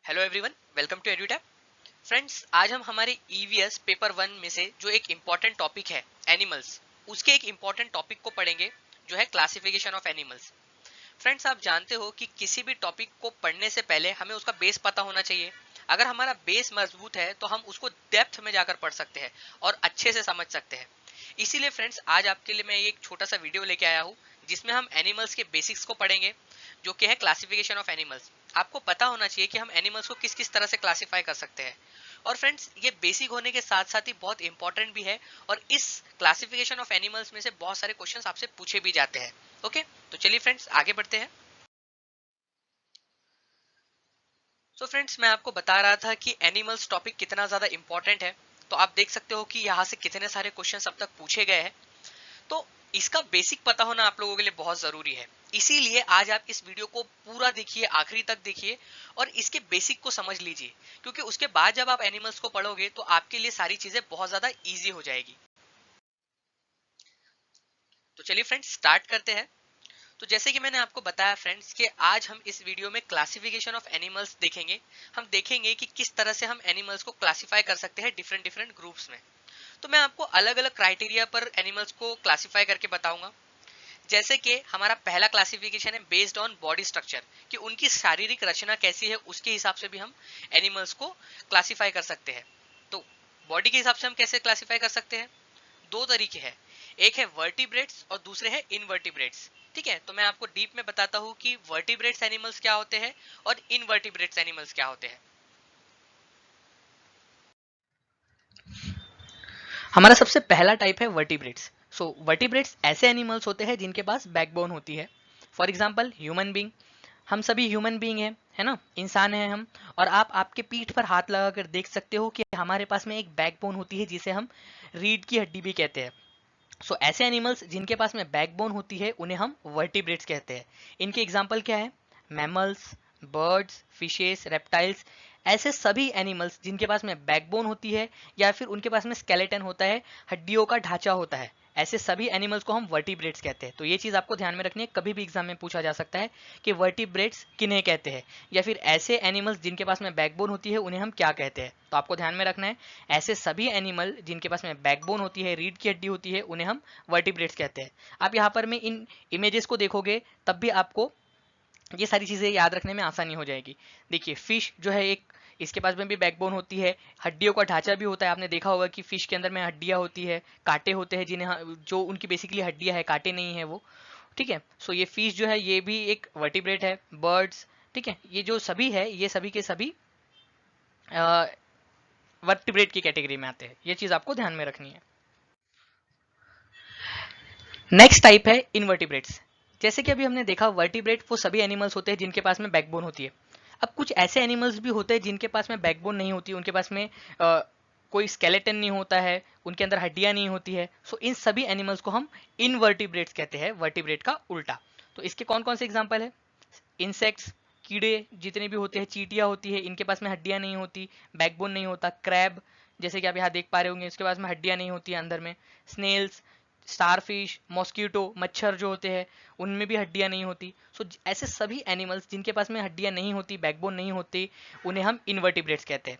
Hello everyone, welcome to Edutap. Friends, आज हम हमारे ईवीएस पेपर 1 में से जो एक इम्पॉर्टेंट टॉपिक है एनिमल्स, उसके एक इम्पॉर्टेंट टॉपिक को पढ़ेंगे जो है क्लासिफिकेशन ऑफ एनिमल्स। फ्रेंड्स, आप जानते हो कि किसी भी टॉपिक को पढ़ने से पहले हमें उसका बेस पता होना चाहिए। अगर हमारा बेस मजबूत है तो हम उसको डेप्थ में जाकर पढ़ सकते हैं और अच्छे से समझ सकते हैं। इसीलिए फ्रेंड्स, आज आपके लिए मैं एक छोटा सा वीडियो लेके आया हूँ जिसमें हम एनिमल्स के बेसिक्स को पढ़ेंगे, जो कि है क्लासिफिकेशन ऑफ एनिमल्स। आपको पता होना चाहिए कि हम एनिमल्स को किस किस तरह से क्लासिफाई कर सकते हैं। और फ्रेंड्स, ये बेसिक होने के साथ साथ ही बहुत इंपॉर्टेंट भी है, और इस क्लासिफिकेशन ऑफ एनिमल्स में से बहुत सारे क्वेश्चंस आपसे पूछे भी जाते हैं। ओके, तो चलिए फ्रेंड्स, आगे बढ़ते हैं। तो फ्रेंड्स, मैं आपको बता रहा था कि एनिमल्स टॉपिक कितना ज्यादा इंपॉर्टेंट है। तो आप देख सकते हो कि यहाँ से कितने सारे क्वेश्चंस अब तक पूछे गए हैं। तो इसका बेसिक पता होना आप लोगों के लिए बहुत जरूरी है। इसीलिए आज आप इस वीडियो को पूरा देखिए, आखिरी तक देखिए और इसके बेसिक को समझ लीजिए, क्योंकि उसके बाद जब आप एनिमल्स को पढ़ोगे तो आपके लिए सारी चीजें बहुत ज्यादा इजी हो जाएगी। तो चलिए फ्रेंड्स, स्टार्ट करते हैं। तो जैसे कि मैंने आपको बताया फ्रेंड्स कि आज हम इस वीडियो में क्लासिफिकेशन ऑफ एनिमल्स देखेंगे। हम देखेंगे कि किस तरह से हम एनिमल्स को क्लासिफाई कर सकते हैं डिफरेंट डिफरेंट ग्रुप्स में। तो मैं आपको अलग अलग क्राइटेरिया पर एनिमल्स को क्लासिफाई करके बताऊंगा। जैसे कि हमारा पहला क्लासिफिकेशन है बेस्ड ऑन बॉडी स्ट्रक्चर, कि उनकी शारीरिक रचना कैसी है, उसके हिसाब से भी हम एनिमल्स को क्लासिफाई कर सकते हैं। तो बॉडी के हिसाब से हम कैसे क्लासिफाई कर सकते हैं? दो तरीके हैं, एक है वर्टिब्रेट्स और दूसरे है इनवर्टिब्रेट्स। ठीक है, तो मैं आपको डीप में बताता हूँ कि वर्टिब्रेट्स एनिमल्स क्या होते हैं और इनवर्टिब्रेट्स एनिमल्स क्या होते हैं। हमारा सबसे पहला टाइप है वर्टिब्रेट्स। सो वर्टिब्रेट्स ऐसे एनिमल्स होते हैं जिनके पास बैकबोन होती है। फॉर एग्जाम्पल ह्यूमन बींग, हम सभी ह्यूमन बीइंग हैं, है ना, इंसान हैं हम। और आप आपके पीठ पर हाथ लगाकर देख सकते हो कि हमारे पास में एक बैकबोन होती है जिसे हम रीढ़ की हड्डी भी कहते हैं। सो ऐसे एनिमल्स जिनके पास में बैकबोन होती है उन्हें हम वर्टिब्रेट्स कहते हैं। इनके एग्जाम्पल क्या है? Mammals, birds, fishes, reptiles. ऐसे सभी एनिमल्स जिनके पास में बैकबोन होती है या फिर उनके पास में स्केलेटन होता है, हड्डियों का ढांचा होता है, ऐसे सभी एनिमल्स को हम वर्टिब्रेट्स कहते हैं। तो ये चीज आपको ध्यान में रखनी है, कभी भी एग्जाम में पूछा जा सकता है कि वर्टिब्रेट्स किन्हें कहते हैं, या फिर ऐसे एनिमल्स जिनके पास में बैकबोन होती है उन्हें हम क्या कहते हैं। तो आपको ध्यान में रखना है, ऐसे सभी एनिमल जिनके पास में बैकबोन होती है, रीढ़ की हड्डी होती है, उन्हें हम वर्टिब्रेट्स कहते हैं। आप यहाँ पर में इन इमेजेस को देखोगे तब भी आपको ये सारी चीजें याद रखने में आसानी हो जाएगी। देखिए, फिश जो है एक, इसके पास में भी बैकबोन होती है, हड्डियों का ढांचा भी होता है। आपने देखा होगा कि फिश के अंदर में हड्डियां होती है, कांटे होते हैं जिन्हें, जो उनकी बेसिकली हड्डियां है, कांटे नहीं है वो। ठीक है, सो ये फिश जो है ये भी एक वर्टिब्रेट है। बर्ड्स, ठीक है, ये जो सभी है ये सभी के सभी वर्टिब्रेट की कैटेगरी में आते हैं। ये चीज आपको ध्यान में रखनी है। नेक्स्ट टाइप है इनवर्टिब्रेट्स। जैसे कि अभी हमने देखा, वर्टिब्रेट वो सभी एनिमल्स होते हैं जिनके पास में बैकबोन होती है। अब कुछ ऐसे एनिमल्स भी होते हैं जिनके पास में बैकबोन नहीं होती, उनके पास में कोई स्केलेटन नहीं होता है, उनके अंदर हड्डियां नहीं होती है। सो इन सभी एनिमल्स को हम इनवर्टिब्रेट्स कहते हैं, वर्टिब्रेट का उल्टा। तो इसके कौन कौन से एग्जाम्पल है? इंसेक्ट्स, कीड़े जितने भी होते हैं, चींटियां होती है, इनके पास में हड्डियां नहीं होती, बैकबोन नहीं होता। क्रैब, जैसे कि आप यहाँ देख पा रहे होंगे, इसके पास में हड्डियां नहीं होती अंदर में। स्नेल्स, स्टारफिश, मॉस्किटो, मच्छर जो होते हैं, उनमें भी हड्डियां नहीं होती। सो ऐसे सभी एनिमल्स जिनके पास में हड्डियां नहीं होती, बैकबोन नहीं होती, उन्हें हम इनवर्टिब्रेट्स कहते हैं।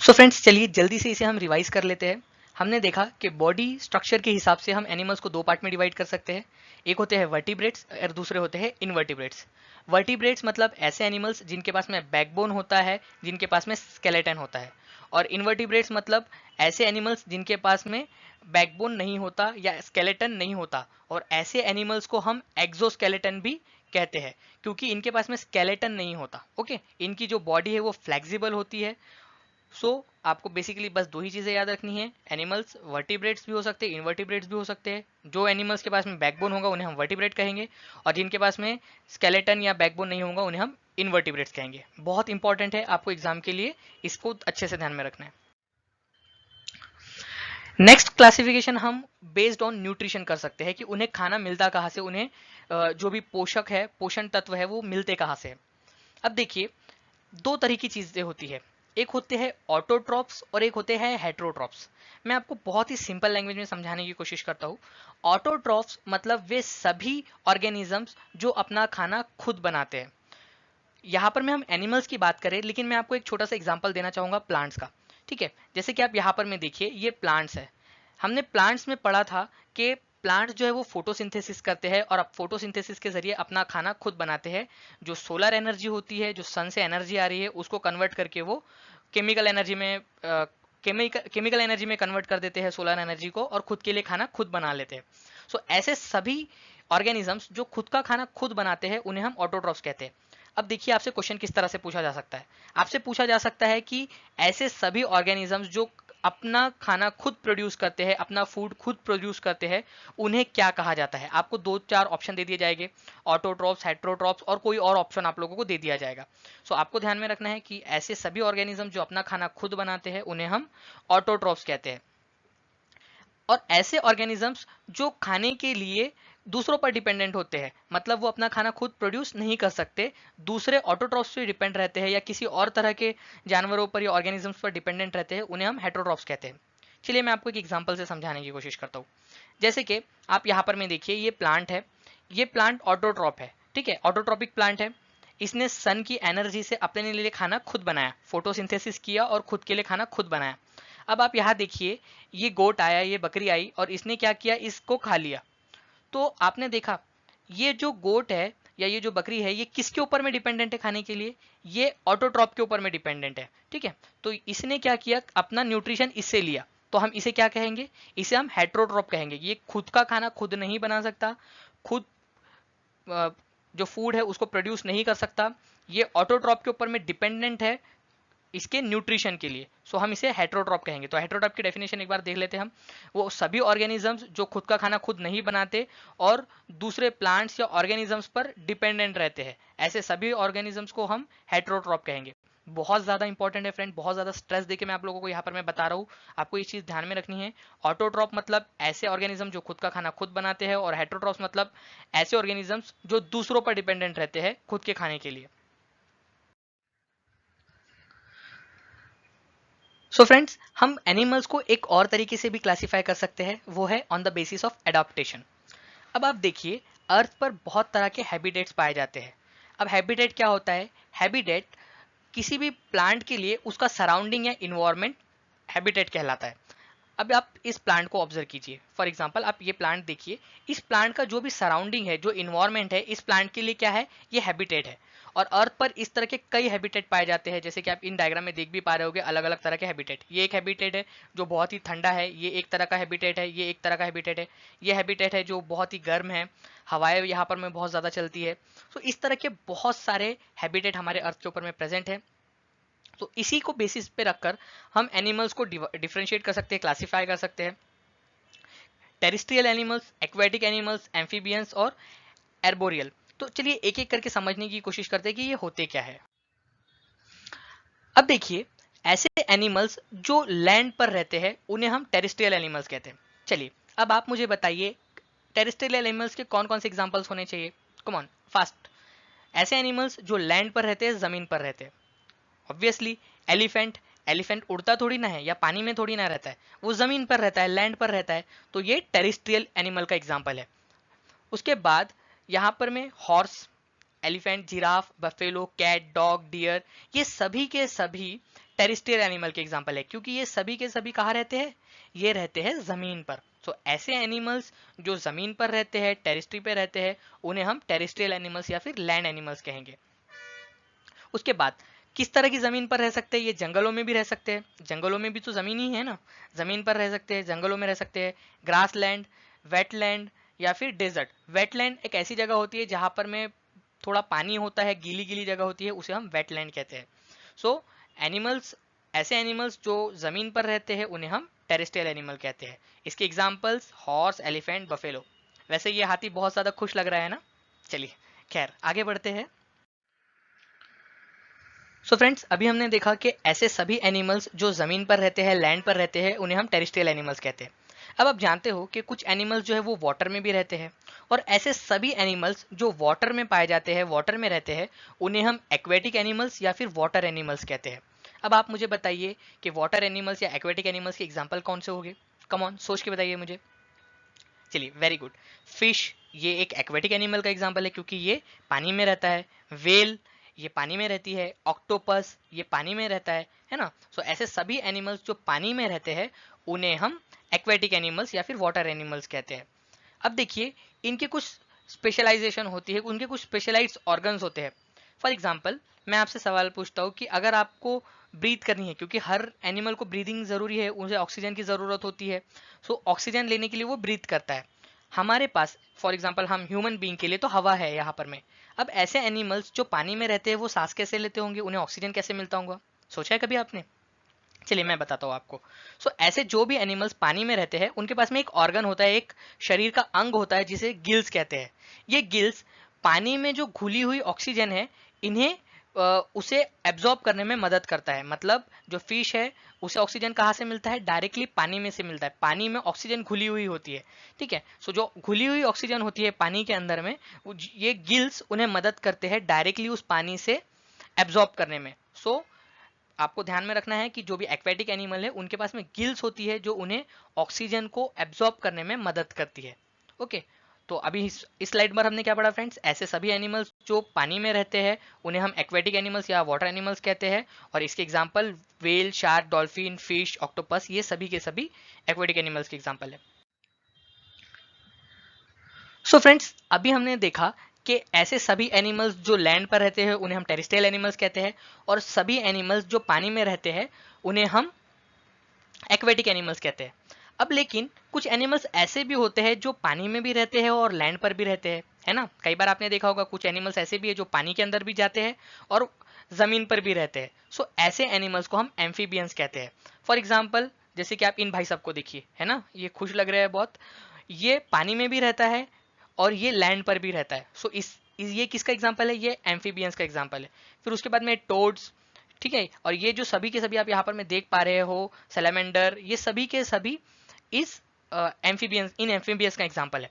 सो फ्रेंड्स, चलिए जल्दी से इसे हम रिवाइज कर लेते हैं। हमने देखा कि बॉडी स्ट्रक्चर के हिसाब से हम एनिमल्स को दो पार्ट में डिवाइड कर सकते हैं। एक होते हैं वर्टिब्रेट्स और दूसरे होते हैं इनवर्टिब्रेट्स। वर्टिब्रेट्स मतलब ऐसे एनिमल्स जिनके पास में बैकबोन होता है, जिनके पास में स्केलेटन होता है। और इनवर्टिब्रेट्स मतलब ऐसे एनिमल्स जिनके पास में बैकबोन नहीं होता या स्केलेटन नहीं होता, और ऐसे एनिमल्स को हम एक्सोस्केलेटन भी कहते हैं, क्योंकि इनके पास में स्केलेटन नहीं होता। ओके, इनकी जो बॉडी है वो फ्लेक्सिबल होती है। आपको बेसिकली बस दो ही चीजें याद रखनी है, एनिमल्स वर्टिब्रेट्स भी हो सकते हैं, इनवर्टिब्रेट्स भी हो सकते हैं। जो एनिमल्स के पास में बैकबोन होगा उन्हें हम वर्टिब्रेट कहेंगे, और जिनके पास में स्केलेटन या बैकबोन नहीं होगा उन्हें हम इनवर्टिब्रेट्स कहेंगे। बहुत इंपॉर्टेंट है आपको एग्जाम के लिए, इसको अच्छे से ध्यान में रखना है। नेक्स्ट क्लासिफिकेशन हम बेस्ड ऑन न्यूट्रिशन कर सकते हैं, कि उन्हें खाना मिलता कहाँ से, उन्हें जो भी पोषक है, पोषण तत्व है, वो मिलते कहाँ से। अब देखिए, दो तरह की चीजें होती है, एक होते हैं ऑटोट्रॉप्स और एक होते हैं हेट्रोट्रॉप्स। मैं आपको बहुत ही सिंपल लैंग्वेज में समझाने की कोशिश करता हूँ। ऑटोट्रॉप्स मतलब वे सभी ऑर्गेनिजम्स जो अपना खाना खुद बनाते हैं। यहाँ पर मैं हम एनिमल्स की बात करें, लेकिन मैं आपको एक छोटा सा एग्जांपल देना चाहूंगा प्लांट्स का। ठीक है, जैसे कि आप यहाँ पर में देखिए, ये प्लांट्स है। हमने प्लांट्स में पढ़ा था कि प्लांट्स जो है वो फोटोसिंथेसिस करते हैं और अब फोटोसिंथेसिस के जरिए अपना खाना खुद बनाते हैं। जो सोलर एनर्जी होती है, जो सन से एनर्जी आ रही है, उसको कन्वर्ट करके वो केमिकल एनर्जी में केमिकल एनर्जी में कन्वर्ट कर देते हैं सोलर एनर्जी को, और खुद के लिए खाना खुद बना लेते हैं। सो ऐसे सभी ऑर्गेनिजम्स जो खुद का खाना खुद बनाते हैं उन्हें हम ऑटोट्रॉफ्स कहते हैं। अब देखिए, आपसे क्वेश्चन किस तरह से पूछा जा सकता है। आपसे पूछा जा सकता है कि ऐसे सभी ऑर्गेनिजम्स जो अपना खाना खुद प्रोड्यूस करते हैं, अपना फूड खुद प्रोड्यूस करते हैं, उन्हें क्या कहा जाता है। आपको 2-4 ऑप्शन दे दिए जाएंगे, ऑटोट्रॉफ्स, हेट्रोट्रॉफ्स, और कोई और ऑप्शन आप लोगों को दे दिया जाएगा। सो आपको ध्यान में रखना है कि ऐसे सभी ऑर्गेनिज्म जो अपना खाना खुद बनाते हैं उन्हें हम ऑटोट्रॉफ्स कहते हैं। और ऐसे ऑर्गेनिजम्स जो खाने के लिए दूसरों पर डिपेंडेंट होते हैं, मतलब वो अपना खाना खुद प्रोड्यूस नहीं कर सकते, दूसरे ऑटोट्रॉफ्स पे डिपेंड रहते हैं या किसी और तरह के जानवरों पर या ऑर्गेनिजम्स पर डिपेंडेंट रहते हैं, उन्हें हम हेट्रोट्रॉफ्स कहते हैं। चलिए मैं आपको एक एग्जांपल से समझाने की कोशिश करता हूँ। जैसे कि आप यहाँ पर में देखिए, ये प्लांट है, ये प्लांट ऑटोट्रॉप है। ठीक है, ऑटोट्रॉपिक प्लांट है। इसने सन की एनर्जी से अपने लिए खाना खुद बनाया, फोटोसिंथेसिस किया और खुद के लिए खाना खुद बनाया। अब आप यहाँ देखिए, ये गोट आया, ये बकरी आई और इसने क्या किया, इसको खा लिया। तो आपने देखा, ये जो गोट है या ये जो बकरी है, ये किसके ऊपर में डिपेंडेंट है खाने के लिए, ये ऑटोट्रॉप के ऊपर में डिपेंडेंट है। ठीक है, तो इसने क्या किया, अपना न्यूट्रिशन इससे लिया, तो हम इसे क्या कहेंगे, इसे हम हेट्रोट्रॉप कहेंगे। ये खुद का खाना खुद नहीं बना सकता, खुद जो फूड है उसको प्रोड्यूस नहीं कर सकता, ये ऑटोट्रॉप के ऊपर में डिपेंडेंट है इसके न्यूट्रिशन के लिए। सो हम इसे हेट्रोट्रॉप कहेंगे। तो हेट्रोट्रॉप की डेफिनेशन एक बार देख लेते हैं हम। वो सभी ऑर्गेनिजम्स जो खुद का खाना खुद नहीं बनाते और दूसरे प्लांट्स या ऑर्गेनिजम्स पर डिपेंडेंट रहते हैं, ऐसे सभी ऑर्गेनिजम्स को हम हेट्रोट्रॉप कहेंगे। बहुत ज्यादा इंपॉर्टेंट है फ्रेंड, बहुत ज्यादा स्ट्रेस देके मैं आप लोगों को यहाँ पर मैं बता रहा हूँ, आपको ये चीज ध्यान में रखनी है। ऑटोट्रॉप मतलब ऐसे ऑर्गेनिज्म जो खुद का खाना खुद बनाते हैं, और हेट्रोट्रॉप्स मतलब ऐसे ऑर्गेनिजम्स जो दूसरों पर डिपेंडेंट रहते हैं खुद के खाने के लिए। सो फ्रेंड्स, हम एनिमल्स को एक और तरीके से भी क्लासिफाई कर सकते हैं, वो है on the basis of adaptation. अब आप देखिए, अर्थ पर बहुत तरह के हैबिटेट्स पाए जाते हैं। अब हैबिटेट क्या होता है, हैबिटेट किसी भी प्लांट के लिए उसका सराउंडिंग या इन्वायरमेंट हैबिटेट कहलाता है। अब आप इस प्लांट को ऑब्जर्व कीजिए, फॉर एग्जांपल आप ये प्लांट देखिए, इस प्लांट का जो भी सराउंडिंग है, जो इन्वायरमेंट है, इस प्लांट के लिए क्या है, ये हैबिटेट है। और अर्थ पर इस तरह के कई हैबिटेट पाए जाते हैं, जैसे कि आप इन डायग्राम में देख भी पा रहे होगे, अलग अलग तरह के हैबिटेट। ये एक हैबिटेट है जो बहुत ही ठंडा है, ये एक तरह का हैबिटेट है, ये एक तरह का हैबिटेट है, ये हैबिटेट है जो बहुत ही गर्म है, हवाएं यहाँ पर में बहुत ज्यादा चलती है। तो इस तरह के बहुत सारे हैबिटेट हमारे अर्थ के ऊपर में प्रेजेंट है। तो इसी को बेसिस पे रखकर हम एनिमल्स को डिफरेंशिएट कर सकते हैं, क्लासिफाई कर सकते हैं। Terrestrial animals, aquatic animals, amphibians और एर्बोरियल। तो चलिए एक एक करके समझने की कोशिश करते हैं कि ये होते क्या है। अब देखिए, ऐसे एनिमल्स जो लैंड पर रहते हैं उन्हें हम टेरिस्ट्रियल एनिमल्स कहते हैं। चलिए अब आप मुझे बताइए, टेरिस्ट्रियल एनिमल्स के कौन कौन से एग्जांपल्स होने चाहिए, कम ऑन फास्ट। ऐसे एनिमल्स जो लैंड पर रहते हैं, जमीन पर रहते हैं। ऑब्वियसली एलिफेंट, एलिफेंट उड़ता थोड़ी ना है या पानी में थोड़ी ना रहता है, वो जमीन पर रहता है, लैंड पर रहता है, तो ये टेरिस्ट्रियल एनिमल का एग्जांपल है। उसके बाद यहाँ पर में horse, elephant, giraffe, buffalo, cat, dog, deer, ये सभी के सभी टेरिस्ट्रियल एनिमल के एग्जांपल है, क्योंकि ये सभी के सभी कहाँ रहते हैं, ये रहते हैं जमीन पर। तो ऐसे एनिमल्स जो जमीन पर रहते हैं, टेरिस्ट्री पे रहते हैं, उन्हें हम टेरिस्ट्रियल एनिमल्स या फिर लैंड एनिमल्स कहेंगे। उसके बाद किस तरह की जमीन पर रह सकते हैं, ये जंगलों में भी रह सकते हैं, जंगलों में भी तो जमीन ही है ना, जमीन पर रह सकते हैं, जंगलों में रह सकते हैं, ग्रास लैंड, वेटलैंड या फिर डेजर्ट। वेटलैंड एक ऐसी जगह होती है जहां पर में थोड़ा पानी होता है, गीली गीली जगह होती है, उसे हम वेटलैंड कहते हैं। सो एनिमल्स, ऐसे एनिमल्स जो जमीन पर रहते हैं उन्हें हम टेरेस्ट्रियल एनिमल कहते हैं। इसके एग्जाम्पल्स हॉर्स, एलिफेंट, बफेलो। वैसे ये हाथी बहुत ज्यादा खुश लग रहा है ना। चलिए खैर आगे बढ़ते हैं। सो फ्रेंड्स, अभी हमने देखा कि ऐसे सभी एनिमल्स जो जमीन पर रहते हैं, लैंड पर रहते हैं, उन्हें हम टेरेस्ट्रियल एनिमल्स कहते हैं। अब आप जानते हो कि कुछ एनिमल्स जो है वो वाटर में भी रहते हैं, और ऐसे सभी एनिमल्स जो वाटर में पाए जाते हैं, वाटर में रहते हैं, उन्हें हम एक्वेटिक एनिमल्स या फिर वाटर एनिमल्स कहते हैं। अब आप मुझे बताइए कि वाटर एनिमल्स या एक्वेटिक एनिमल्स के एग्जाम्पल कौन से होंगे, कम ऑन सोच के बताइए मुझे। चलिए वेरी गुड, फिश, ये एक एक्वेटिक एनिमल का एग्जाम्पल है क्योंकि ये पानी में रहता है। वेल, ये पानी में रहती है, ऑक्टोपस ये पानी में रहता है ना। सो ऐसे सभी एनिमल्स जो पानी में रहते हैं उन्हें हम एक्वेटिक एनिमल्स या फिर वाटर एनिमल्स कहते हैं। अब देखिए इनके कुछ स्पेशलाइजेशन होती है, उनके कुछ स्पेशलाइज्ड ऑर्गन्स होते हैं। फॉर एग्जाम्पल मैं आपसे सवाल पूछता हूँ कि अगर आपको ब्रीथ करनी है, क्योंकि हर एनिमल को ब्रीदिंग जरूरी है, उसे ऑक्सीजन की जरूरत होती है, सो ऑक्सीजन लेने के लिए वो ब्रीथ करता है। हमारे पास फॉर एग्जाम्पल हम ह्यूमन बीइंग के लिए तो हवा है यहाँ पर में। अब ऐसे एनिमल्स जो पानी में रहते हैं वो सांस कैसे लेते होंगे, उन्हें ऑक्सीजन कैसे मिलता होगा, सोचा है कभी आपने? चलिए मैं बताता हूँ आपको। ऐसे जो भी एनिमल्स पानी में रहते हैं उनके पास में एक ऑर्गन होता है, एक शरीर का अंग होता है जिसे गिल्स कहते हैं। ये गिल्स पानी में जो घुली हुई ऑक्सीजन है इन्हें उसे एब्जॉर्ब करने में मदद करता है। मतलब जो फिश है उसे ऑक्सीजन कहाँ से मिलता है, डायरेक्टली पानी में से मिलता है। पानी में ऑक्सीजन घुली हुई होती है, ठीक है। जो घुली हुई ऑक्सीजन होती है पानी के अंदर में, ये गिल्स उन्हें मदद करते हैं डायरेक्टली उस पानी से एब्जॉर्ब करने में। आपको ध्यान में रखना है कि जो भी एक्वेटिक एनिमल है उनके पास में गिल्स होती है जो उन्हें ऑक्सीजन को एब्जॉर्ब करने में मदद करती है। ओके, तो अभी इस स्लाइड पर हमने क्या पढ़ा फ्रेंड्स, ऐसे सभी एनिमल्स जो पानी में रहते हैं उन्हें हम एक्वेटिक एनिमल्स या वाटर एनिमल्स कहते हैं। और इसके example whale, shark, dolphin, fish, octopus ये सभी के सभी एक्वेटिक एनिमल्स के एग्जांपल है। फ्रेंड्स अभी हमने देखा कि ऐसे सभी एनिमल्स जो लैंड पर रहते हैं उन्हें हम टेरेस्ट्रियल एनिमल्स कहते हैं, और सभी एनिमल्स जो पानी में रहते हैं उन्हें हम एक्वेटिक एनिमल्स कहते हैं। अब लेकिन कुछ एनिमल्स ऐसे भी होते हैं जो पानी में भी रहते हैं और लैंड पर भी रहते हैं, है ना। कई बार आपने देखा होगा कुछ एनिमल्स ऐसे भी है जो पानी के अंदर भी जाते हैं और जमीन पर भी रहते हैं। ऐसे एनिमल्स को हम एम्फीबियंस कहते हैं। फॉर एग्जाम्पल जैसे कि आप इन भाई साहब को देखिए, है ना, ये खुश लग रहा है बहुत। ये पानी में भी रहता है और ये लैंड पर भी रहता है। ये किसका एग्जाम्पल है, ये एम्फीबियंस का एग्जाम्पल है। फिर उसके बाद में टोड्स, ठीक है, और ये जो सभी के सभी आप यहाँ पर में देख पा रहे हो, सैलेमेंडर, ये सभी के सभी इस एम्फीबियंस इन एम्फीबियंस का एग्जाम्पल है।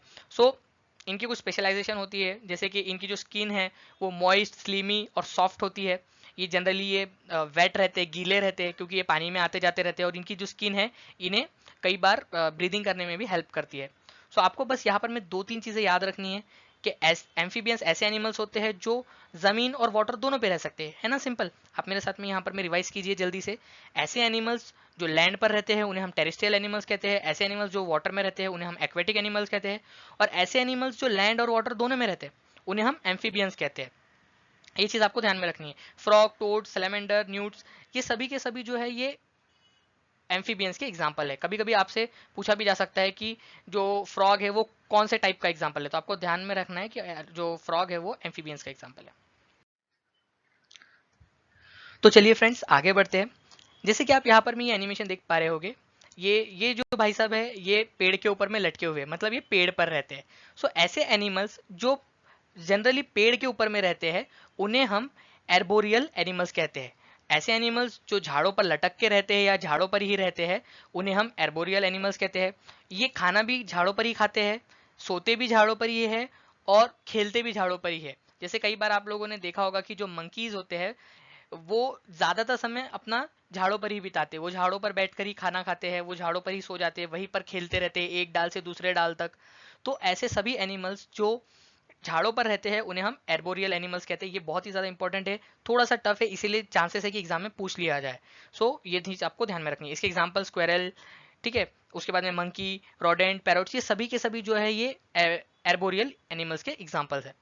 इनकी कुछ स्पेशलाइजेशन होती है, जैसे कि इनकी जो स्किन है वो मॉइस्ट, स्लीमी और सॉफ्ट होती है। ये जनरली ये वेट रहते हैं, गीले रहते हैं, क्योंकि ये पानी में आते जाते रहते हैं, और इनकी जो स्किन है इन्हें कई बार ब्रीदिंग करने में भी हेल्प करती है। आपको बस यहाँ पर में दो तीन चीजें याद रखनी है कि एम्फीबियंस ऐसे एनिमल्स होते हैं जो जमीन और वाटर दोनों पे रह सकते हैं, है ना, सिंपल। आप मेरे साथ में यहाँ पर में रिवाइज कीजिए जल्दी से। ऐसे एनिमल्स जो लैंड पर रहते हैं उन्हें हम टेरेस्ट्रियल एनिमल्स कहते हैं, ऐसे एनिमल्स जो वाटर में रहते हैं उन्हें हम एक्वेटिक एनिमल्स कहते हैं, और ऐसे एनिमल्स जो लैंड और वाटर दोनों में रहते हैं उन्हें हम एम्फीबियंस कहते हैं। ये चीज आपको ध्यान में रखनी है। फ्रॉग, टोड, सैलेमेंडर, न्यूट्स, ये सभी के सभी जो है ये एम्फीबियंस के एग्जाम्पल है। कभी कभी आपसे पूछा भी जा सकता है कि जो फ्रॉग है वो कौन से टाइप का एग्जाम्पल है, तो आपको ध्यान में रखना है कि जो फ्रॉग है वो एम्फीबियंस का एग्जाम्पल है। तो चलिए फ्रेंड्स आगे बढ़ते हैं। जैसे कि आप यहाँ पर में ये एनिमेशन देख पा रहे होगे, ये जो भाई साहब है ये पेड़ के ऊपर में लटके हुए, मतलब ये पेड़ पर रहते हैं। ऐसे एनिमल्स जो जनरली पेड़ के ऊपर में रहते हैं उन्हें हम एर्बोरियल एनिमल्स कहते हैं। ऐसे एनिमल्स जो झाड़ों पर लटक के रहते हैं या झाड़ों पर ही रहते हैं उन्हें हम एर्बोरियल एनिमल्स कहते हैं। ये खाना भी झाड़ों पर ही खाते हैं, सोते भी झाड़ों पर ही है, और खेलते भी झाड़ों पर ही है। जैसे कई बार आप लोगों ने देखा होगा कि जो मंकीज होते हैं वो ज्यादातर समय अपना झाड़ों पर ही बिताते हैं, वो झाड़ों पर बैठकर ही खाना खाते हैं, वो झाड़ों पर ही सो जाते हैं, वहीं पर खेलते रहते हैं एक डाल से दूसरे डाल तक। ऐसे सभी एनिमल्स जो झाड़ों पर रहते हैं उन्हें हम एर्बोरियल एनिमल्स कहते हैं। ये बहुत ही ज्यादा इंपॉर्टेंट है, थोड़ा सा टफ है, इसीलिए चांसेस है कि एग्जाम में पूछ लिया जाए। ये चीज आपको ध्यान में रखनी है। इसके एग्जाम्पल स्क्वेरल, ठीक है, उसके बाद में मंकी, रोडेंट, पैरोट्स, ये सभी के सभी जो है ये एर्बोरियल एनिमल्स के एग्जाम्पल्स है।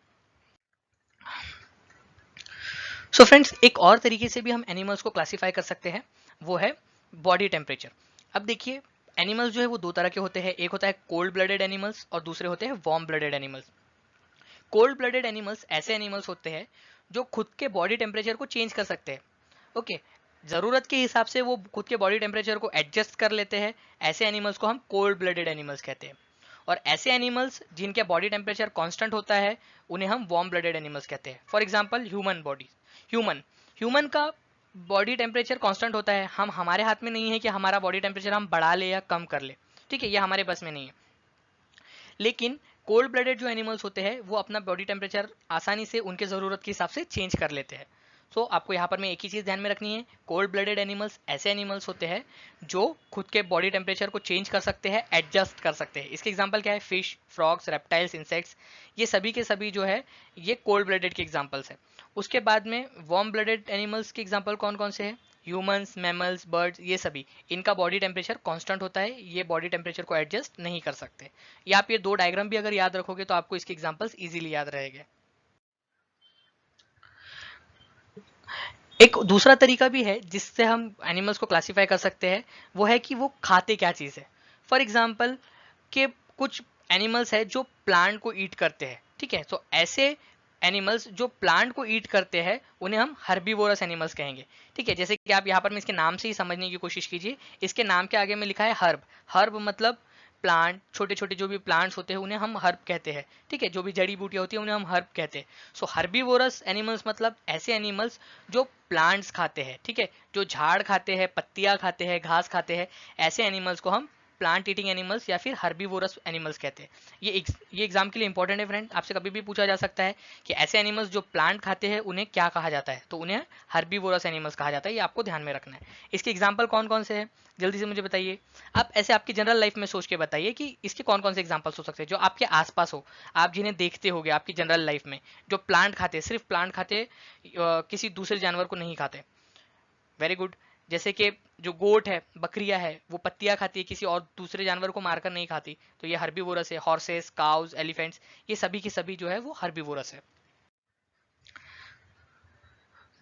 फ्रेंड्स एक और तरीके से भी हम एनिमल्स को क्लासिफाई कर सकते हैं, वो है बॉडी टेम्परेचर। अब देखिए एनिमल्स जो है वो दो तरह के होते हैं, एक होता है कोल्ड ब्लडेड एनिमल्स और दूसरे होते हैं warm blooded animals. Cold blooded animals ऐसे एनिमल्स होते हैं जो खुद के बॉडी टेम्परेचर को चेंज कर सकते हैं। ओके, जरूरत के हिसाब से वो खुद के बॉडी टेम्परेचर को एडजस्ट कर लेते हैं। ऐसे एनिमल्स को हम कोल्ड ब्लडेड एनिमल्स कहते हैं। और ऐसे एनिमल्स जिनके बॉडी टेम्परेचर कांस्टेंट होता है उन्हें हम वार्म ब्लडेड एनिमल्स कहते हैं। फॉर एग्जांपल ह्यूमन ह्यूमन का बॉडी टेम्परेचर कांस्टेंट होता है। हमारे हाथ में नहीं है कि हमारा बॉडी टेम्परेचर हम बढ़ा ले या कम कर ले, ठीक है, ये हमारे बस में नहीं है। लेकिन कोल्ड ब्लडेड जो एनिमल्स होते हैं वो अपना बॉडी टेम्परेचर आसानी से उनके ज़रूरत के हिसाब से चेंज कर लेते हैं। सो आपको यहाँ पर मैं एक ही चीज़ ध्यान में रखनी है, कोल्ड ब्लडेड एनिमल्स ऐसे एनिमल्स होते हैं जो खुद के बॉडी टेम्परेचर को चेंज कर सकते हैं, एडजस्ट कर सकते हैं। इसके एग्जांपल क्या है, फिश, फ्रॉग्स, रेप्टाइल्स, इंसेक्ट्स, ये सभी के सभी जो है ये कोल्ड ब्लडेड के एग्जांपल्स है। उसके बाद में वार्म ब्लडेड एनिमल्स के एग्जांपल कौन कौन से हैं, ह्यूमंस, मैमल्स, बर्ड्स, ये सभी, इनका बॉडी टेम्परेचर कांस्टेंट होता है, ये बॉडी टेम्परेचर को एडजस्ट नहीं कर सकते। ये आप ये दो डायग्राम भी अगर याद रखोगे तो आपको इसके एग्जांपल्स इजीली याद रहेंगे। एक दूसरा तरीका भी है जिससे हम एनिमल्स को क्लासिफाई कर सकते हैं, वो है कि वो खाते क्या चीज़ है। फॉर एग्जाम्पल के कुछ एनिमल्स है जो प्लांट को ईट करते हैं, ठीक है। तो ऐसे एनिमल्स जो प्लांट को ईट करते हैं उन्हें हम हर्बीवोरस एनिमल्स कहेंगे, ठीक है। जैसे कि आप यहाँ पर मैं इसके नाम से ही समझने की कोशिश कीजिए, इसके नाम के आगे में लिखा है हर्ब। हर्ब मतलब प्लांट, छोटे छोटे जो भी प्लांट्स होते हैं उन्हें हम हर्ब कहते हैं, ठीक है। जो भी जड़ी बूटियां होती है उन्हें हम हर्ब कहते हैं। सो हर्बीवोरस एनिमल्स मतलब ऐसे एनिमल्स जो प्लांट्स खाते हैं, ठीक है, जो झाड़ खाते हैं, पत्तियां खाते हैं, घास खाते हैं, ऐसे एनिमल्स को हम प्लांट ईटिंग एनिमल्स या फिर हर्बीवोरस एनिमल्स कहते हैं। ये एग्जाम के लिए इंपॉर्टेंट है फ्रेंड, आपसे कभी भी पूछा जा सकता है कि ऐसे एनिमल्स जो प्लांट खाते हैं उन्हें क्या कहा जाता है, तो उन्हें हर्बीवोरस एनिमल्स कहा जाता है। ये आपको ध्यान में रखना है। इसके एग्जाम्पल कौन कौन से हैं, जल्दी से मुझे बताइए। आप ऐसे आपकी जनरल लाइफ में सोच के बताइए कि इसके कौन कौन से एग्जाम्पल्स हो सकते हैं जो आपके आसपास हो, आप जिन्हें देखते होगे आपकी जनरल लाइफ में, जो प्लांट खाते, सिर्फ प्लांट खाते, किसी दूसरे जानवर को नहीं खाते। Very good. जैसे कि जो गोट है, बकरियां है, वो पत्तियां खाती है, किसी और दूसरे जानवर को मारकर नहीं खाती, तो ये हर्बीवोरस है। हॉर्सेस, काउज, एलिफेंट्स, ये सभी की सभी जो है वो हर्बीवोरस है।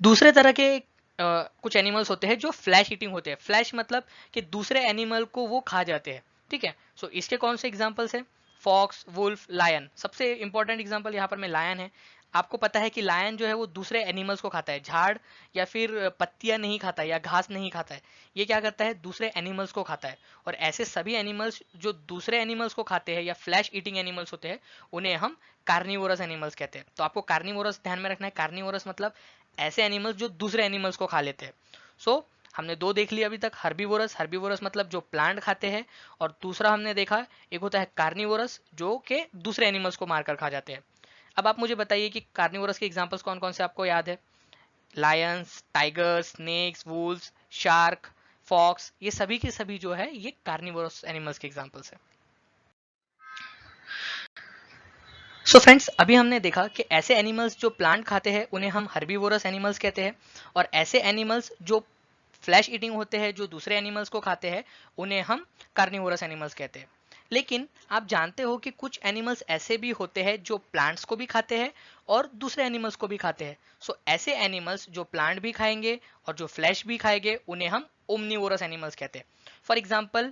दूसरे तरह के कुछ एनिमल्स होते हैं जो फ्लैश ईटिंग होते हैं। फ्लैश मतलब कि दूसरे एनिमल को वो खा जाते हैं, ठीक है। सो इसके कौन से एग्जांपल्स हैं, फॉक्स, वुल्फ, लायन। सबसे इंपॉर्टेंट एग्जांपल यहाँ पर में लायन है। आपको पता है कि लायन जो है वो दूसरे एनिमल्स को खाता है, झाड़ या फिर पत्तियां नहीं खाता है या घास नहीं खाता है। ये क्या करता है, दूसरे एनिमल्स को खाता है। और ऐसे सभी एनिमल्स जो दूसरे एनिमल्स को खाते हैं या फ्लैश ईटिंग एनिमल्स होते हैं उन्हें हम कार्निवोरस एनिमल्स कहते हैं। तो आपको कार्निवोरस ध्यान में रखना है। कार्निवोरस मतलब ऐसे एनिमल्स जो दूसरे एनिमल्स को खा लेते हैं। सो हमने दो देख लिया अभी तक, हर्बीवोरस। हर्बीवोरस मतलब जो प्लांट खाते हैं, और दूसरा हमने देखा एक होता है कार्निवोरस जो कि दूसरे एनिमल्स को मारकर खा जाते हैं। अब आप मुझे बताइए कि कार्निवोरस के एग्जांपल्स कौन कौन से आपको याद है। Lions, tigers, snakes, wolves, shark, fox, ये सभी के सभी जो है ये कार्निवोरस एनिमल्स के एग्जांपल्स है। सो फ्रेंड्स, अभी हमने देखा कि ऐसे एनिमल्स जो प्लांट खाते हैं उन्हें हम हर्बीवोरस एनिमल्स कहते हैं, और ऐसे एनिमल्स जो फ्लैश ईटिंग होते हैं, जो दूसरे एनिमल्स को खाते हैं, उन्हें हम कार्निवोरस एनिमल्स कहते हैं। लेकिन आप जानते हो कि कुछ एनिमल्स ऐसे भी होते हैं जो प्लांट्स को भी खाते हैं और दूसरे एनिमल्स को भी खाते हैं। सो ऐसे एनिमल्स जो प्लांट भी खाएंगे और जो फ्लैश भी खाएंगे उन्हें हम ओमनीवोरस एनिमल्स कहते हैं। फॉर एग्जाम्पल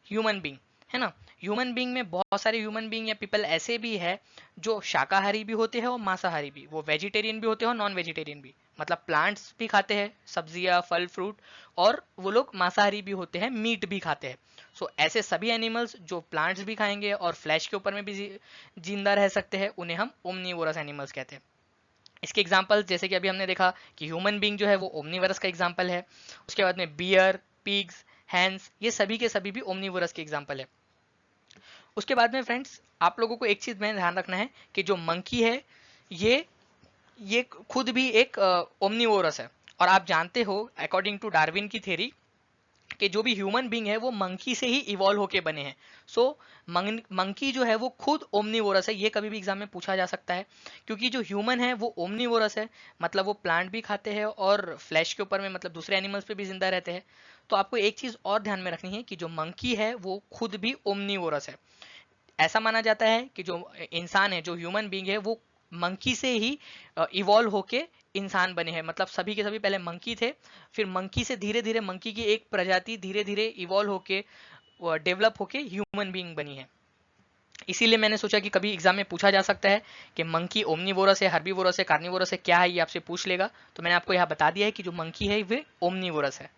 ह्यूमन बींग, है ना। ह्यूमन बींग में बहुत सारे ह्यूमन बींग या पीपल ऐसे भी है जो शाकाहारी भी होते हैं और मांसाहारी भी, वो वेजिटेरियन भी होते हैं और नॉन वेजिटेरियन भी, मतलब प्लांट्स भी खाते हैं, सब्जियां, फल, फ्रूट, और वो लोग मांसाहारी भी होते हैं, मीट भी खाते हैं। सो ऐसे सभी एनिमल्स जो प्लांट्स भी खाएंगे और फ्लैश के ऊपर में भी जिंदा रह सकते हैं उन्हें हम ओमनीवोरस एनिमल्स कहते हैं। इसके एग्जाम्पल जैसे कि अभी हमने देखा कि ह्यूमन बींग जो है वो ओमनीवोरस का एग्जाम्पल है। उसके बाद में बियर, पिग्स, हैंस, ये सभी के सभी भी ओमनीवोरस के एग्जाम्पल है। उसके बाद में फ्रेंड्स, आप लोगों को एक चीज में ध्यान रखना है कि जो मंकी है ये ये खुद भी एक ओमनीवोरस है। और आप जानते हो अकॉर्डिंग टू डार्विन की थ्योरी कि जो भी ह्यूमन बींग है वो मंकी से ही इवॉल्व होके बने हैं। सो मंकी जो है वो खुद ओमनीवोरस है। ये कभी भी एग्जाम में पूछा जा सकता है, क्योंकि जो ह्यूमन है वो ओमनीवोरस है, मतलब वो प्लांट भी खाते हैं और फ्लैश के ऊपर में मतलब दूसरे एनिमल्स पे भी जिंदा रहते हैं। तो आपको एक चीज और ध्यान में रखनी है कि जो मंकी है वो खुद भी ओमनीवोरस है। ऐसा माना जाता है कि जो इंसान है, जो ह्यूमन बींग है, वो मंकी से ही इवॉल्व होके इंसान बने हैं। मतलब सभी के सभी पहले मंकी थे, फिर मंकी से धीरे धीरे मंकी की एक प्रजाति धीरे धीरे इवॉल्व होके डेवलप होके ह्यूमन बींग बनी है। इसीलिए मैंने सोचा कि कभी एग्जाम में पूछा जा सकता है कि मंकी ओमनीवोरस है, हर्बीवोरस है, कार्निवोरस है, क्या है, ये आपसे पूछ लेगा। तो मैंने आपको यहाँ बता दिया है कि जो मंकी है वे ओमनीवोरस है।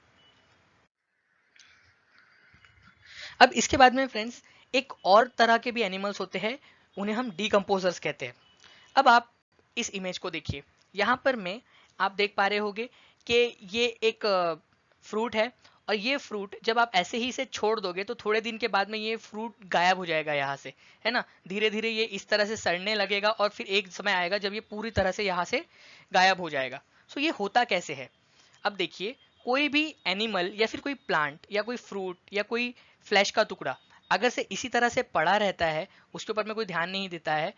अब इसके बाद में फ्रेंड्स, एक और तरह के भी एनिमल्स होते हैं, उन्हें हम डीकम्पोजर्स कहते हैं। अब आप इस इमेज को देखिए, यहाँ पर मैं आप देख पा रहे होंगे कि ये एक फ्रूट है, और ये फ्रूट जब आप ऐसे ही इसे छोड़ दोगे तो थोड़े दिन के बाद में ये फ्रूट गायब हो जाएगा यहाँ से, है ना। धीरे धीरे ये इस तरह से सड़ने लगेगा और फिर एक समय आएगा जब ये पूरी तरह से यहाँ से गायब हो जाएगा। सो ये होता कैसे है? अब देखिए, कोई भी एनिमल या फिर कोई प्लांट या कोई फ्रूट या कोई फ्लैश का टुकड़ा अगर से इसी तरह से पड़ा रहता है, उसके ऊपर में कोई ध्यान नहीं देता है,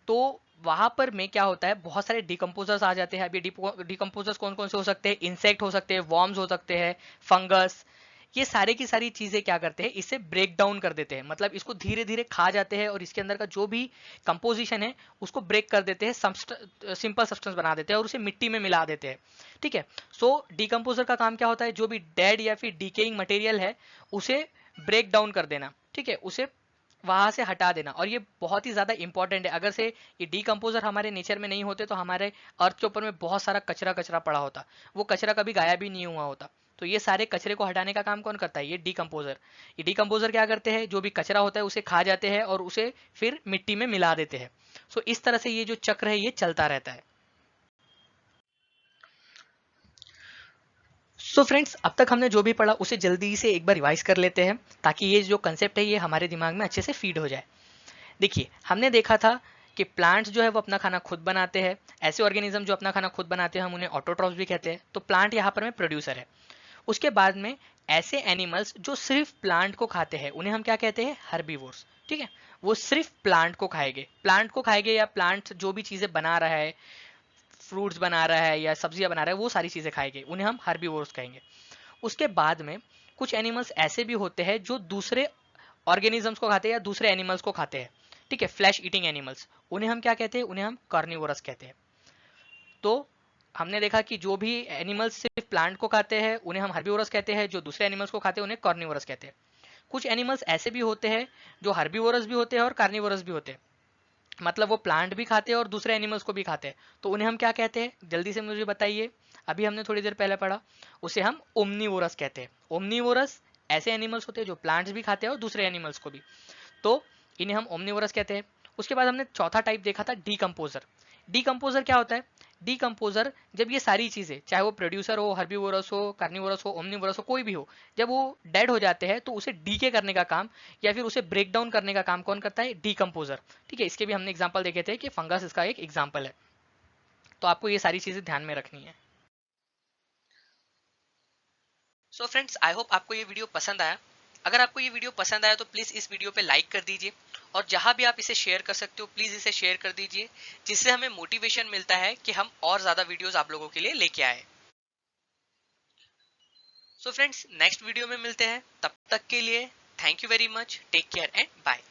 तो वहां पर में क्या होता है, बहुत सारे डिकम्पोजर्स आ जाते हैं। अभी डिकम्पोजर्स कौन कौन से हो सकते हैं? इंसेक्ट हो सकते हैं, वॉर्म्स हो सकते हैं, फंगस। ये सारे की सारी चीजें क्या करते हैं, इसे ब्रेक डाउन कर देते हैं, मतलब इसको धीरे धीरे खा जाते हैं और इसके अंदर का जो भी कंपोजिशन है उसको ब्रेक कर देते हैं, सिंपल सब्सटेंस बना देते हैं और उसे मिट्टी में मिला देते हैं। ठीक है। सो डिकम्पोजर का काम क्या होता है? जो भी डेड या फिर डिकेइंग मटेरियल है उसे ब्रेक डाउन कर देना। ठीक है, उसे वहां से हटा देना। और ये बहुत ही ज्यादा इंपॉर्टेंट है। अगर से ये डीकम्पोजर हमारे नेचर में नहीं होते तो हमारे अर्थ के ऊपर में बहुत सारा कचरा कचरा पड़ा होता, वो कचरा कभी गायब भी नहीं हुआ होता। तो ये सारे कचरे को हटाने का काम कौन करता है? ये डीकम्पोजर। ये डीकम्पोजर क्या करते हैं, जो भी कचरा होता है उसे खा जाते हैं और उसे फिर मिट्टी में मिला देते हैं। सो इस तरह से ये जो चक्र है ये चलता रहता है। सो फ्रेंड्स, अब तक हमने जो भी पढ़ा उसे जल्दी से एक बार रिवाइज कर लेते हैं, ताकि ये जो कंसेप्ट है ये हमारे दिमाग में अच्छे से फीड हो जाए। देखिए, हमने देखा था कि प्लांट्स जो है वो अपना खाना खुद बनाते हैं। ऐसे ऑर्गेनिज्म जो अपना खाना खुद बनाते हैं हम उन्हें ऑटोट्रॉफ्स भी कहते हैं। तो प्लांट यहाँ पर में प्रोड्यूसर है। उसके बाद में ऐसे एनिमल्स जो सिर्फ प्लांट को खाते हैं उन्हें हम क्या कहते हैं? हर्बीवोर्स। ठीक है, वो सिर्फ प्लांट को खाएंगे, प्लांट को खाएंगे, या प्लांट जो भी चीजें बना रहा है, फ्रूट्स बना रहा है या सब्जियां बना रहा है, वो सारी चीजें खाएंगे, उन्हें हम हर्बीवोर्स कहेंगे। उसके बाद में कुछ एनिमल्स ऐसे भी होते हैं जो दूसरे ऑर्गेनिजम्स को खाते हैं या दूसरे एनिमल्स को खाते हैं। ठीक है, फ्लैश ईटिंग एनिमल्स, उन्हें हम क्या कहते हैं? उन्हें हम कार्निवोरस कहते हैं। तो हमने देखा कि जो भी एनिमल्स सिर्फ प्लांट को खाते हैं उन्हें हम हर्बीवोरस कहते हैं, जो दूसरे एनिमल्स को खाते हैं उन्हें कार्निवोरस कहते हैं। कुछ एनिमल्स ऐसे भी होते हैं जो हर्बीवोरस भी होते हैं और कार्निवोरस भी होते हैं, मतलब वो प्लांट भी खाते हैं और दूसरे एनिमल्स को भी खाते हैं। तो उन्हें हम क्या कहते हैं? जल्दी से मुझे बताइए। अभी हमने थोड़ी देर पहले पढ़ा, उसे हम ओमनीवोरस कहते हैं। ओमनीवोरस ऐसे एनिमल्स होते हैं जो प्लांट्स भी खाते हैं और दूसरे एनिमल्स को भी। तो इन्हें हम ओमनीवोरस कहते हैं। उसके बाद हमने चौथा टाइप देखा था, डीकम्पोजर। डीकम्पोजर क्या होता है? डीकम्पोजर जब ये सारी चीजें, चाहे वो प्रोड्यूसर हो, हर्बीवोरस हो, कार्निवोरस हो, ओमनीवोरस हो, कोई भी हो, जब वो डेड हो जाते हैं तो उसे डीके करने का काम या फिर उसे ब्रेक डाउन करने का काम कौन करता है? डीकम्पोजर। ठीक है, इसके भी हमने एग्जाम्पल देखे थे कि फंगस इसका एक एग्जाम्पल है। तो आपको ये सारी चीजें ध्यान में रखनी है। सो फ्रेंड्स, आई होप आपको ये वीडियो पसंद आया। अगर आपको ये वीडियो पसंद आया तो प्लीज इस वीडियो पे लाइक कर दीजिए, और जहां भी आप इसे शेयर कर सकते हो प्लीज इसे शेयर कर दीजिए, जिससे हमें मोटिवेशन मिलता है कि हम और ज्यादा वीडियोस आप लोगों के लिए लेके आए। सो फ्रेंड्स, नेक्स्ट वीडियो में मिलते हैं, तब तक के लिए thank you very much, take care and bye.